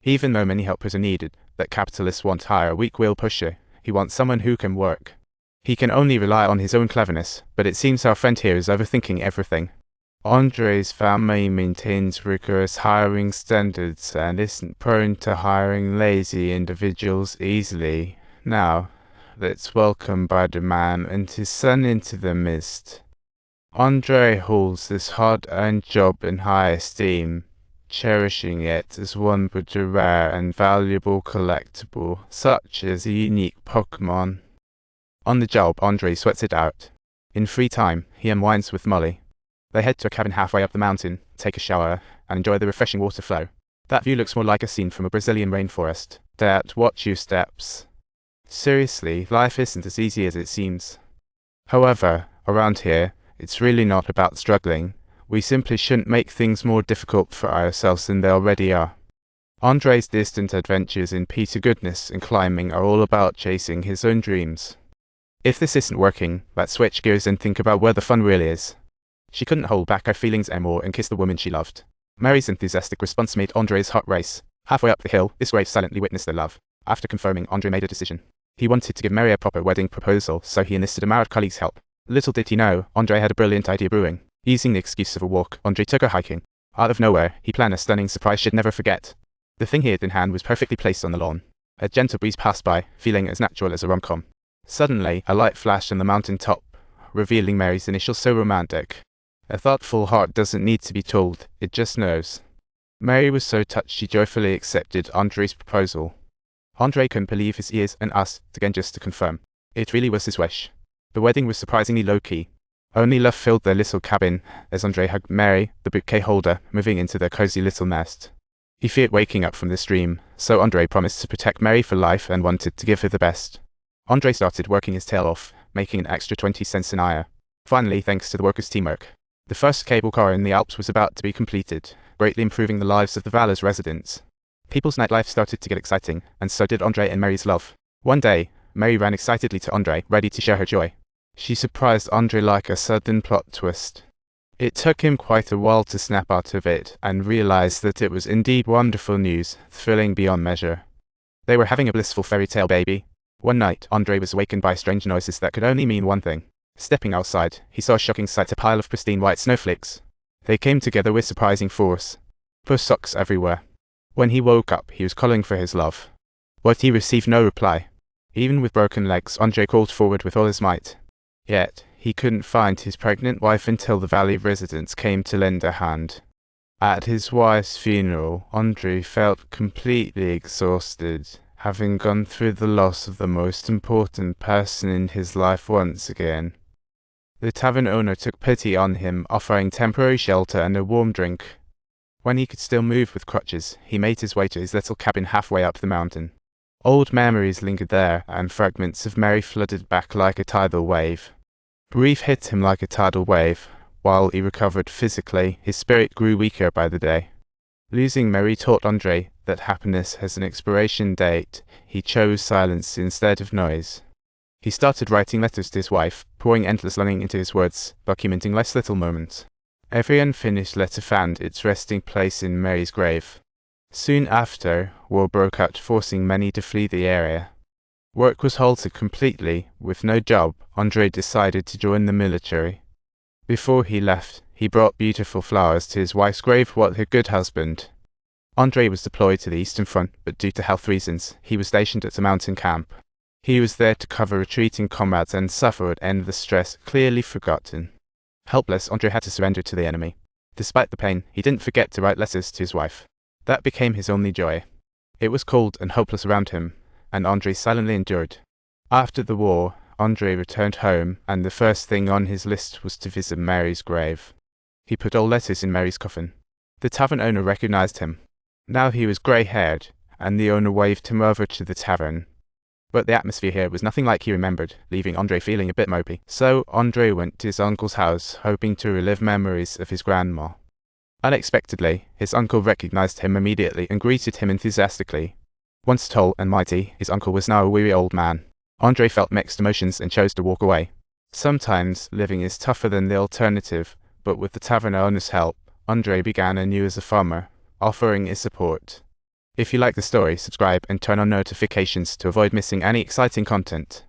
Even though many helpers are needed, that capitalists won't hire a weak-willed pusher. He wants someone who can work. He can only rely on his own cleverness, but it seems our friend here is overthinking everything. Andre's family maintains rigorous hiring standards and isn't prone to hiring lazy individuals easily. Now, let's welcome Biedermann and his son into the midst. Andre holds this hard-earned job in high esteem, cherishing it as one would a rare and valuable collectible, such as a unique Pokémon. On the job, Andre sweats it out. In free time, he unwinds with Molly. They head to a cabin halfway up the mountain, take a shower, and enjoy the refreshing water flow. That view looks more like a scene from a Brazilian rainforest. Dad, watch your steps. Seriously, life isn't as easy as it seems. However, around here, it's really not about struggling. We simply shouldn't make things more difficult for ourselves than they already are. Andre's distant adventures in Peter goodness and climbing are all about chasing his own dreams. If this isn't working, let's switch gears and think about where the fun really is. She couldn't hold back her feelings anymore and kissed the woman she loved. Mary's enthusiastic response made Andre's heart race. Halfway up the hill, his grave silently witnessed their love. After confirming, Andre made a decision. He wanted to give Mary a proper wedding proposal, so he enlisted a married colleague's help. Little did he know, Andre had a brilliant idea brewing. Using the excuse of a walk, Andre took her hiking. Out of nowhere, he planned a stunning surprise she'd never forget. The thing he had in hand was perfectly placed on the lawn. A gentle breeze passed by, feeling as natural as a rom-com. Suddenly, a light flashed on the mountain top, revealing Mary's initials so romantic. A thoughtful heart doesn't need to be told, it just knows. Mary was so touched she joyfully accepted Andre's proposal. Andre couldn't believe his ears and asked again just to confirm. It really was his wish. The wedding was surprisingly low-key. Only love filled their little cabin, as Andre hugged Mary, the bouquet holder, moving into their cozy little nest. He feared waking up from this dream, so Andre promised to protect Mary for life and wanted to give her the best. Andre started working his tail off, making an extra 20 cents an hour. Finally, thanks to the workers' teamwork, the first cable car in the Alps was about to be completed, greatly improving the lives of the Valle's residents. People's nightlife started to get exciting, and so did Andre and Mary's love. One day, Mary ran excitedly to Andre, ready to share her joy. She surprised Andre like a sudden plot twist. It took him quite a while to snap out of it and realize that it was indeed wonderful news, thrilling beyond measure. They were having a blissful fairy tale baby. One night, Andre was awakened by strange noises that could only mean one thing. Stepping outside, he saw a shocking sight: a pile of pristine white snowflakes. They came together with surprising force. Puss socks everywhere. When he woke up, he was calling for his love. But he received no reply. Even with broken legs, Andre crawled forward with all his might. Yet, he couldn't find his pregnant wife until the valley residents came to lend a hand. At his wife's funeral, Andre felt completely exhausted, having gone through the loss of the most important person in his life once again. The tavern owner took pity on him, offering temporary shelter and a warm drink. When he could still move with crutches, he made his way to his little cabin halfway up the mountain. Old memories lingered there, and fragments of Mary flooded back like a tidal wave. Grief hit him like a tidal wave. While he recovered physically, his spirit grew weaker by the day. Losing Mary taught Andre that happiness has an expiration date. He chose silence instead of noise. He started writing letters to his wife, pouring endless longing into his words, documenting life's little moments. Every unfinished letter found its resting place in Mary's grave. Soon after, war broke out, forcing many to flee the area. Work was halted completely. With no job, Andre decided to join the military. Before he left, he brought beautiful flowers to his wife's grave with her good husband. Andre was deployed to the Eastern Front, but due to health reasons, he was stationed at a mountain camp. He was there to cover retreating comrades and suffer at endless stress, clearly forgotten. Helpless, Andre had to surrender to the enemy. Despite the pain, he didn't forget to write letters to his wife. That became his only joy. It was cold and hopeless around him, and Andre silently endured. After the war, Andre returned home, and the first thing on his list was to visit Mary's grave. He put all letters in Mary's coffin. The tavern owner recognized him. Now he was grey-haired, and the owner waved him over to the tavern. But the atmosphere here was nothing like he remembered, leaving Andre feeling a bit mopey. So Andre went to his uncle's house, hoping to relive memories of his grandma. Unexpectedly, his uncle recognized him immediately and greeted him enthusiastically. Once tall and mighty, his uncle was now a weary old man. Andre felt mixed emotions and chose to walk away. Sometimes, living is tougher than the alternative, but with the tavern owner's help, Andre began anew as a farmer, offering his support. If you like the story, subscribe and turn on notifications to avoid missing any exciting content.